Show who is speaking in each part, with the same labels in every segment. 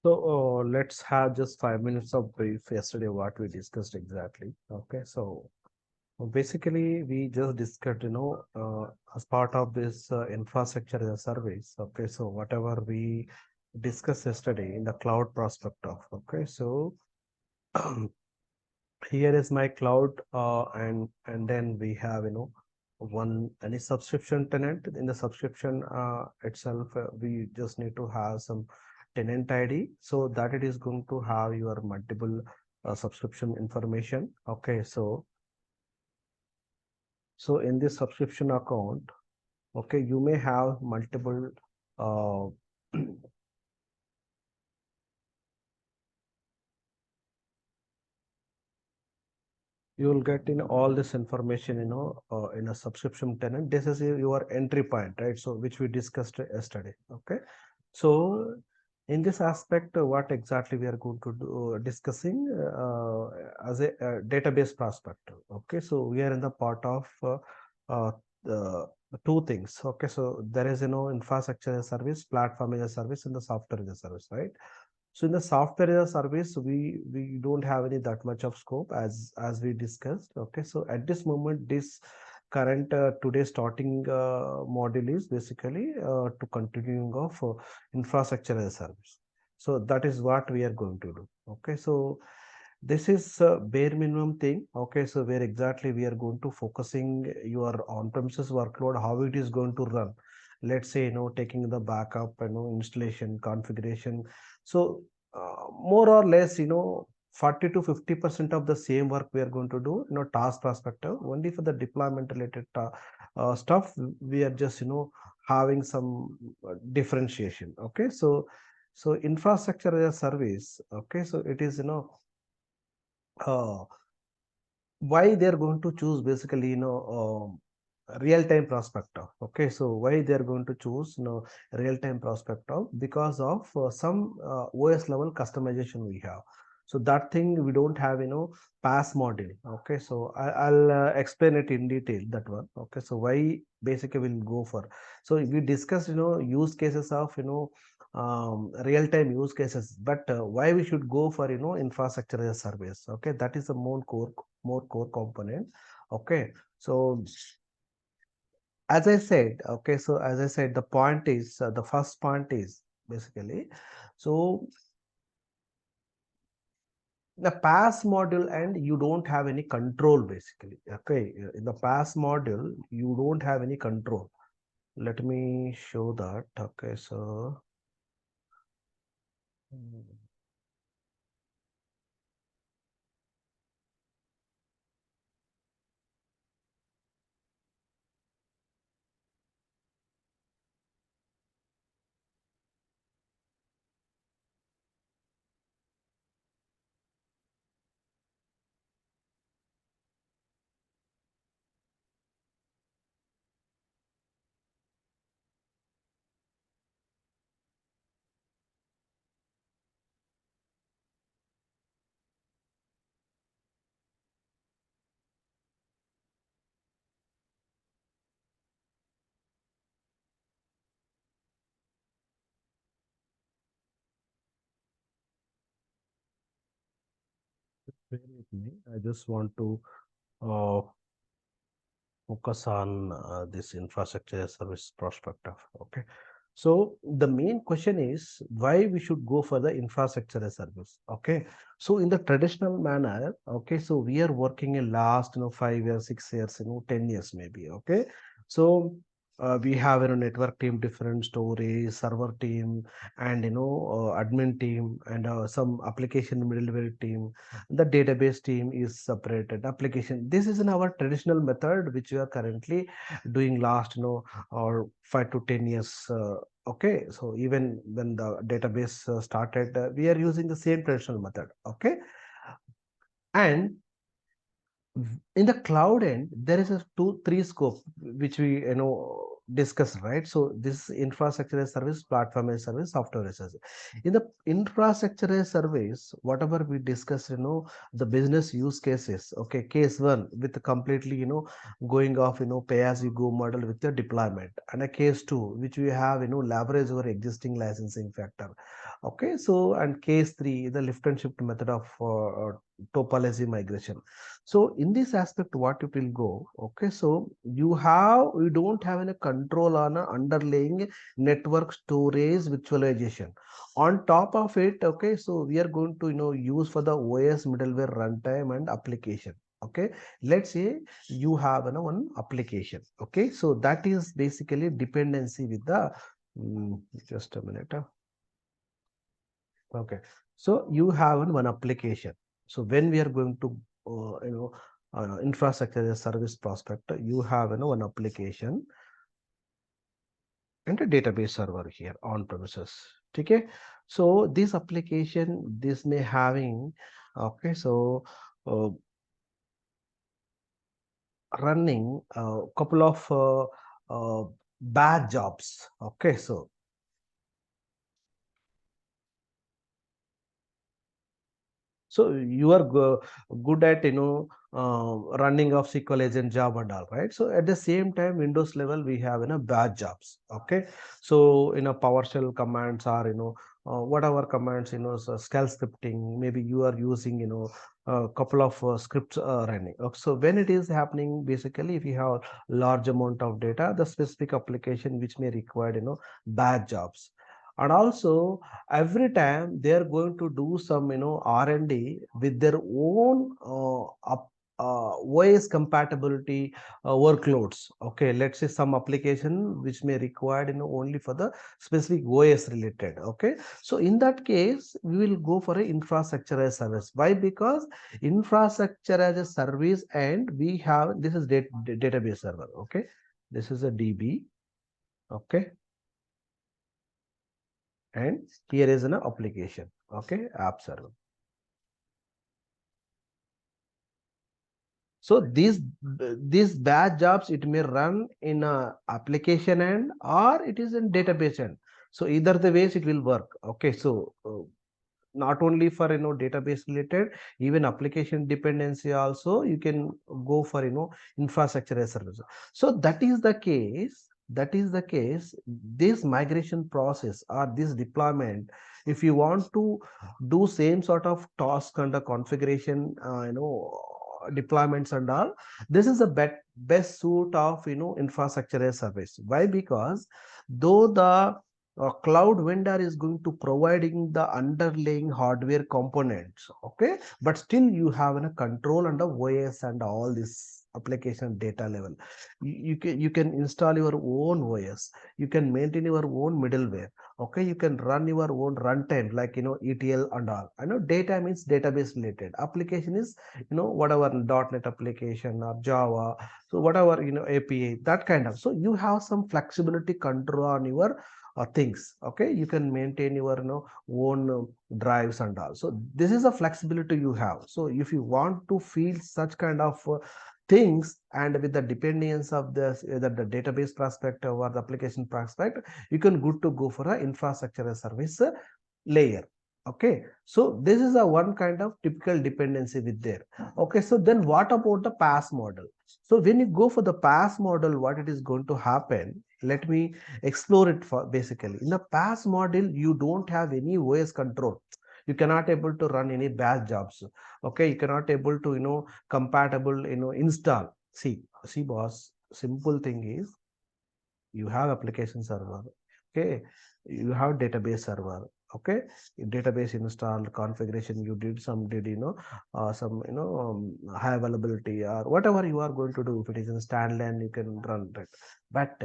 Speaker 1: So let's have just 5 minutes of brief yesterday what we discussed exactly. Okay, so basically we just discussed, as part of this infrastructure as a service. Okay, so whatever we discussed yesterday in the cloud prospect of. Okay, so here is my cloud, and then we have one any subscription tenant in the subscription itself. We just need to have some tenant ID so that it is going to have your multiple subscription information. Okay, so in this subscription account, okay, you may have multiple uh, you will get in all this information, in a subscription tenant. This is your entry point, right? So which we discussed yesterday. Okay, so in this aspect, what exactly we are going to do discussing as a database perspective. Okay, so we are in the part of uh, the two things. Okay, so there is infrastructure as a service, platform as a service, and the software as a service, right? So in the software as a service, we don't have any that much of scope as we discussed. Okay, so at this moment, this current today starting module is basically to continuing of infrastructure as a service. So that is what we are going to do. Okay, so this is a bare minimum thing. Okay, so where exactly we are going to focusing your on-premises workload, how it is going to run. Let's say, taking the backup, installation, configuration. So more or less, 40 to 50% of the same work we are going to do, task perspective. Only for the deployment related stuff, we are just, having some differentiation. Okay, so infrastructure as a service. Okay, so it is, uh, why they're going to choose basically real time prospector. Okay, so why they're going to choose real time prospector? Because of some OS level customization we have. So that thing we don't have pass module. Okay, so I'll explain it in detail, that one. Okay, so why basically we'll go for. So we discussed use cases of real time use cases, but why we should go for infrastructure as a service. Okay, that is a more core component. Okay, so as I said, okay, so as I said, the point is the first point is basically, so the pass module, and you don't have any control basically. Okay, in the pass module you don't have any control. Let me show that. Okay, so mm, bear with me. I just want to uh, focus on this infrastructure as service perspective. Okay, so the main question is why we should go for the infrastructure as service. Okay, so in the traditional manner, okay, so we are working in last 5 years, 6 years, 10 years maybe. Okay, so we have network team, different storage server team, and admin team, and some application middleware team. The database team is separated application. This is in our traditional method which we are currently doing last or 5 to 10 years. Okay, so even when the database started, we are using the same traditional method. Okay, and in the cloud end there is a two three scope which we discussed, right? So this infrastructure as service, platform as service, software as service. In the infrastructure as service, whatever we discussed, the business use cases. Okay, case one with completely, going off, pay as you go model with the deployment, and a case two, which we have, leverage our existing licensing factor. Okay, so and case three, the lift and shift method of topology migration. So in this aspect, what it will go, okay, so you don't have any control on a underlying network storage virtualization. On top of it, okay, so we are going to use for the OS middleware runtime and application. Okay, let's say you have one application. Okay, so that is basically dependency with the just a minute. Okay, so you have one application. So when we are going to infrastructure as a service prospect, you have one application and a database server here on premises. Okay, so this application, this may having, okay, so uh, running a couple of bad jobs. Okay, so you are good at running of SQL agent job and all, right? So at the same time, Windows level we have bad jobs. Okay, so PowerShell commands are whatever commands, so shell scripting. Maybe you are using a couple of scripts running. Okay, so when it is happening, basically if you have large amount of data, the specific application which may require bad jobs. And also every time they are going to do some R&D with their own OS compatibility workloads. Okay, let's say some application which may required only for the specific OS related. Okay, so in that case we will go for a infrastructure as service. Why? Because infrastructure as a service, and we have this is database server. Okay, this is a DB. Okay, and here is an application. Okay, app server. So these batch jobs, it may run in a application end or it is in database end. So either the ways it will work. Okay, so not only for database related, even application dependency also you can go for infrastructure as service. So that is the case, this migration process or this deployment, if you want to do same sort of task under configuration, deployments and all, this is the best suit of infrastructure as service. Why? Because though the cloud vendor is going to providing the underlying hardware components, okay, but still you have a control under OS and all this application data level. You can install your own OS, you can maintain your own middleware. Okay, you can run your own runtime like ETL and all. I know data means database related, application is whatever .NET application or Java, so whatever API, that kind of. So you have some flexibility control on your things. Okay, you can maintain your own drives and all. So this is a flexibility you have. So if you want to feel such kind of things, and with the dependence of this either the database perspective or the application perspective, you can good to go for a infrastructure as service layer. Okay, so this is a one kind of typical dependency with there. Okay, so then what about the pass model? So when you go for the pass model, what it is going to happen, let me explore it. For basically in the pass model, you don't have any OS control, you cannot able to run any batch jobs. Okay, you cannot able to compatible install. See boss, simple thing is, you have application server. Okay, you have database server. Okay, database install configuration, you did some high availability or whatever you are going to do. If it is in standalone, you can run it, but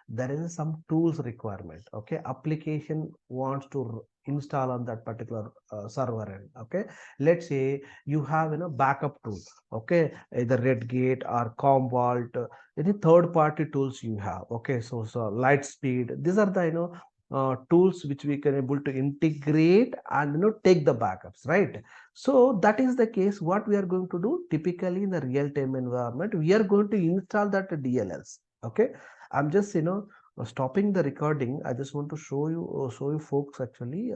Speaker 1: there is some tools requirement. Okay, application wants to install on that particular server end. Okay, let's say you have backup tool. Okay, either Redgate or Commvault, any third party tools you have. Okay, so light speed, these are the tools which we can able to integrate and take the backups, right? So that is the case. What we are going to do typically in the real time environment, we are going to install that DLLs. Okay, I'm just, stopping the recording. I just want to show you folks actually.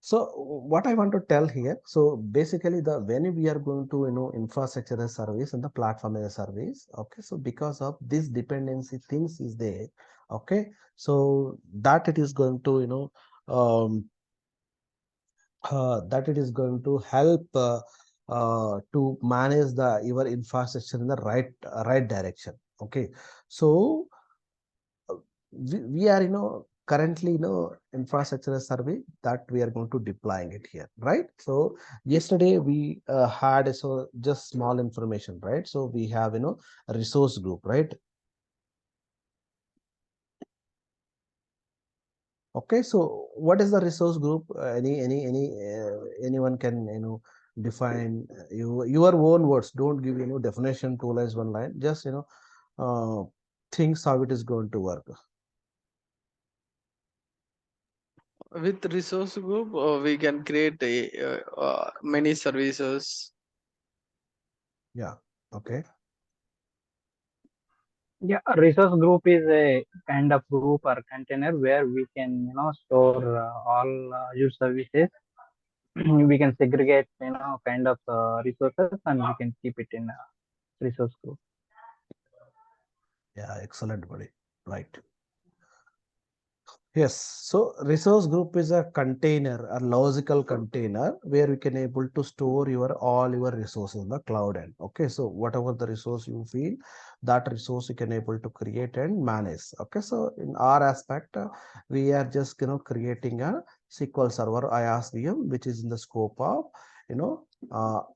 Speaker 1: So what I want to tell here, so basically the when we are going to infrastructure as service and the platform as a service, okay, so because of this dependency things is there, okay, so that it is going to that it is going to help to manage the your infrastructure in the right direction. Okay, so we are currently infrastructure as survey that we are going to deploying it here, right? So yesterday we had so just small information, right? So we have a resource group, right? Okay, so what is the resource group? Anyone can define your own words. Don't give definition two lines one line. Just uh, things how it is going to work.
Speaker 2: With resource group, we can create many services.
Speaker 1: Yeah. Okay.
Speaker 3: Yeah, a resource group is a kind of group or container where we can, store all use services. We can segregate, kind of resources, and we can keep it in a resource group.
Speaker 1: Yeah. Excellent, buddy. Right. Yes, so resource group is a container, a logical container where you can able to store your all your resources in the cloud end. Okay, so whatever the resource you feel, that resource you can able to create and manage. Okay, so in our aspect, we are just creating a SQL Server IaaS VM, which is in the scope of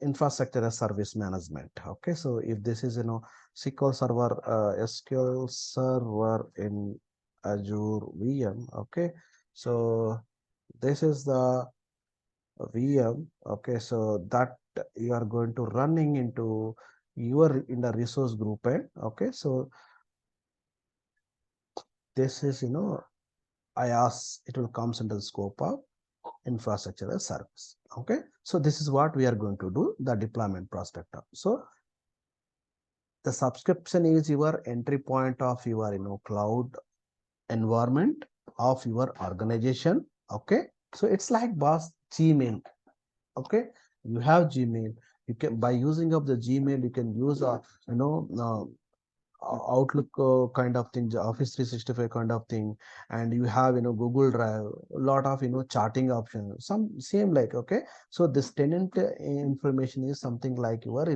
Speaker 1: infrastructure as service management. Okay, so if this is SQL Server SQL Server in Azure VM. Okay, so this is the VM. Okay, so that you are going to running into your in the resource group end. Okay, so this is IaaS. It will comes under the scope of infrastructure as service. Okay, so this is what we are going to do the deployment prospect of. So the subscription is your entry point of your cloud environment of your organization. Okay, so it's like boss Gmail. Okay, you have Gmail, you can by using of the Gmail you can use a Outlook kind of thing, Office 365 kind of thing, and you have Google Drive, a lot of charting options. Some same like okay. So this tenant information is something like your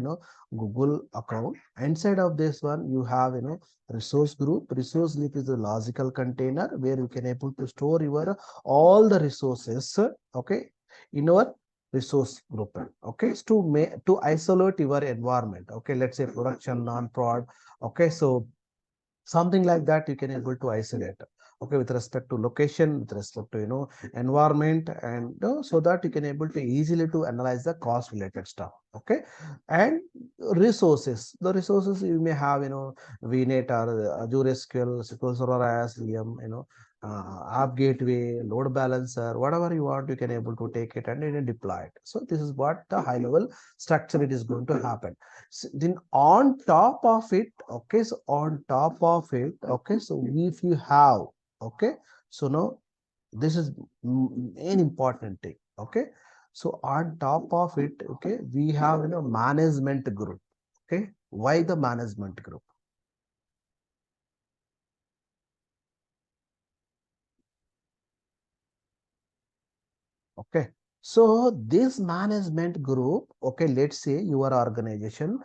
Speaker 1: Google account. Inside of this one, you have resource group. Resource group is a logical container where you can able to store your all the resources. Okay, in our resource group. Okay, so to isolate your environment. Okay, let's say production, non-prod. Okay, so something like that you can able to isolate. Okay, with respect to location, with respect to environment, and so that you can able to easily to analyze the cost related stuff. Okay, and resources, the resources you may have VNet or Azure SQL Server as VM, app gateway, load balancer, whatever you want, you can able to take it and deploy it. So this is what the high level structure it is going to happen. So then on top of it, okay, so on top of it, okay, so if you have, okay, so now this is an important thing. Okay, so on top of it, okay, we have management group. Okay, why the management group? Okay, so this management group, okay, let's say your organization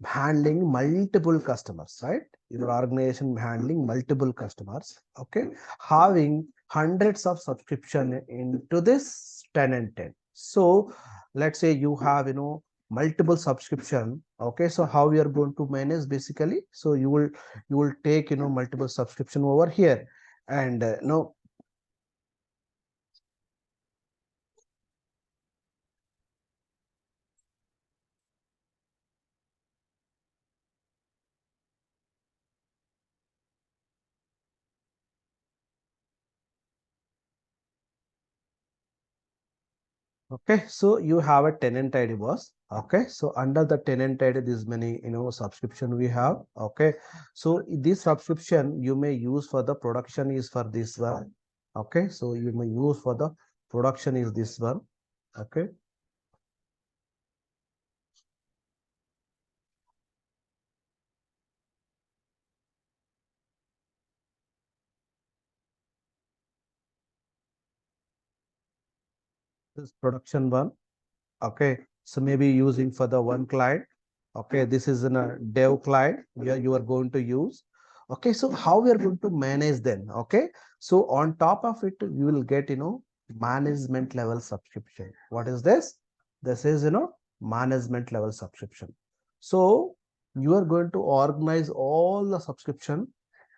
Speaker 1: handling multiple customers, right? Your organization handling multiple customers, okay, having hundreds of subscription into this tenant 10. So let's say you have multiple subscription. Okay, so how we are going to manage basically? So you will take multiple subscription over here, and no. Okay, so you have a tenant ID boss. Okay, so under the tenant ID, this many subscription we have. Okay, so this subscription you may use for the production is for this one. Okay, so you may use for the production is this one. Okay, this production one. Okay, so maybe using for the one client. Okay, this is in a dev client where you are going to use. Okay, so how we are going to manage then? Okay, so on top of it you will get management level subscription. What is this? This is management level subscription. So you are going to organize all the subscription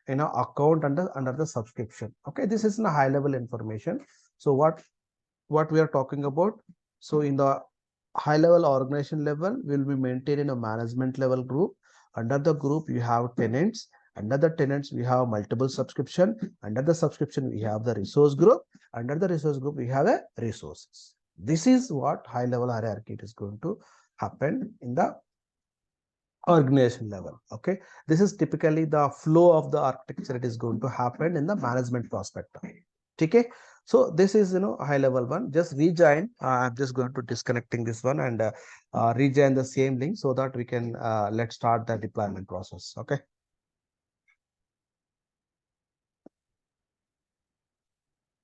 Speaker 1: in a account under the subscription. Okay, this is a high level information. So what we are talking about? So in the high level organization level, will be maintaining a management level group. Under the group you have tenants. Under the tenants we have multiple subscription. Under the subscription we have the resource group. Under the resource group we have a resources. This is what high level hierarchy is going to happen in the organization level. Okay, this is typically the flow of the architecture. It is going to happen in the management perspective. Okay, so this is high level one. Just rejoin. I'm just going to disconnecting this one and rejoin the same link so that we can let's start the deployment process. Okay.